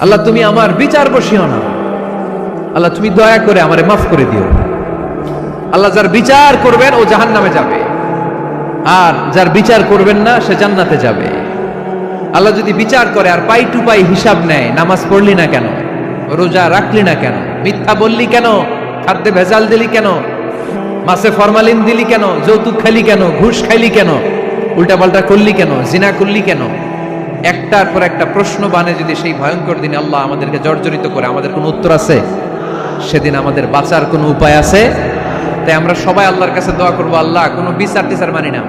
আল্লাহ তুমি আমার বিচার বসিও না, আল্লাহ তুমি দয়া করে আমারে মাফ করে দিও। আল্লাহ যার বিচার করবেন ও জাহান্নামে যাবে, আর যার বিচার করবেন না সে জান্নাতে যাবে। আল্লাহ যদি বিচার করে আর পাই টু পাই হিসাব নেয়, নামাজ পড়লি না কেন, রোজা রাখলি না কেন, মিথ্যা বললি কেন, খাদ্যে ভেজাল দিলি কেন, মাছে ফরমালিন দিলি কেন, যৌতুক খাইলি কেন, ঘুষ খাইলি কেন, উল্টাপাল্টা করলি কেন, জিনা করলি কেন, একটার পর একটা প্রশ্ন বানে যদি সেই ভয়ঙ্কর দিনে আল্লাহ আমাদেরকে জর্জরিত করে, আমাদের কোনো উত্তর আছে? সেদিন আমাদের বাঁচার কোনো উপায় আছে? তাই আমরা সবাই আল্লাহর কাছে দোয়া করবো, আল্লাহ কোনো বিচার টিচার মানি না,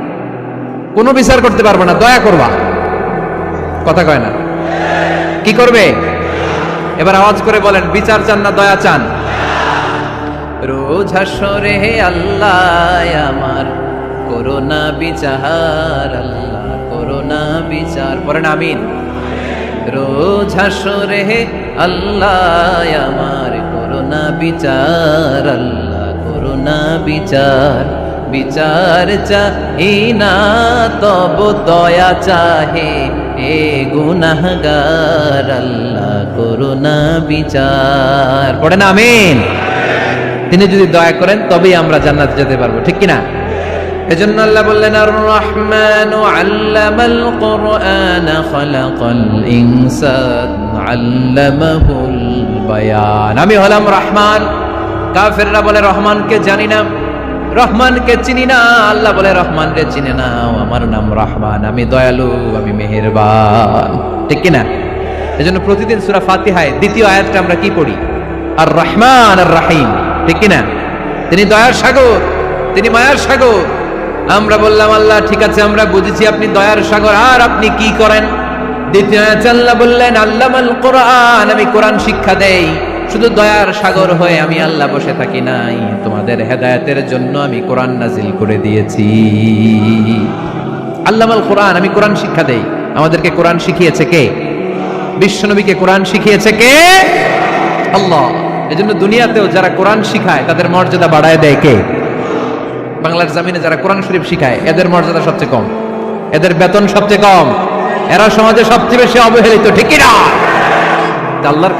কোনো বিচার করতে পারবো না, দয়া করবা। কথা কয় না? কি করবে? এবার আওয়াজ করে বলেন, বিচার চান না দয়া চান? রোজ হাসরে আল্লাহ আমার করোনা বিচার, আল্লাহ করোনা বিচার, পড়েন আমিন। রোজ হাসরে আল্লাহ আমার করোনা বিচার, আল্লাহ করোনা বিচার। বিচার চাহি না তব দয়া চাহে এ গুনাহগার, আল্লাহ করোনা বিচার, পড়েন আমিন। তিনি যদি দয়া করেন তবেই আমরা জান্নাতে যেতে পারবো, ঠিক কিনা? এজন্য আল্লাহ বললেন, আর রহমানু আল্লামাল কুরআন খালাকাল ইনসান আল্লামাহুল বায়ান। আমি হলাম রহমান। কাফেররা বলে রহমানকে জানি না, রহমানকে চিনি না। আল্লাহ বলে রহমানকে চিনে না, আমার নাম রহমান, আমি দয়ালু, আমি মেহেরবান, ঠিক কিনা? এজন্য প্রতিদিন সূরা ফাতিহায় দ্বিতীয় আয়াতটা আমরা কি পড়ি? আর রহমান আর রাহিম, ঠিক কিনা? তিনি দয়ার সাগর, তিনি মায়ার সাগর। আমরা বললাম, আল্লাহ ঠিক আছে, আমরা বুঝেছি আপনি দয়ার সাগর, আর আপনি কি করেন? দ্বিতীয় আয়াতে আল্লাহ বললেন, আল্লামাল কোরআন, আমি কোরআন শিক্ষা দেই। শুধু দয়ার সাগর হয়ে আমি আল্লাহ বসে থাকি নাই, তোমাদের হেদায়েতের জন্য আমি কোরআন নাজিল করে দিয়েছি। আল্লামাল কোরআন, আমি কোরআন শিক্ষা দেই। আমাদেরকে কোরআন শিখিয়েছে কে? বিশ্বনবীকে কোরআন শিখিয়েছে কে? আল্লাহ। এজন্য দুনিয়াতেও যারা কোরআন শিখায় তাদের মর্যাদা বাড়ায় দেয় কে? বাংলার জমিনে যারা কোরআন শরীফ শিখায় এদের মর্যাদা সবচেয়ে কম, এদের বেতন সবচেয়ে কম, এরা সমাজে সবচেয়ে বেশি অবহেলিত, ঠিক কিনা? আল্লাহর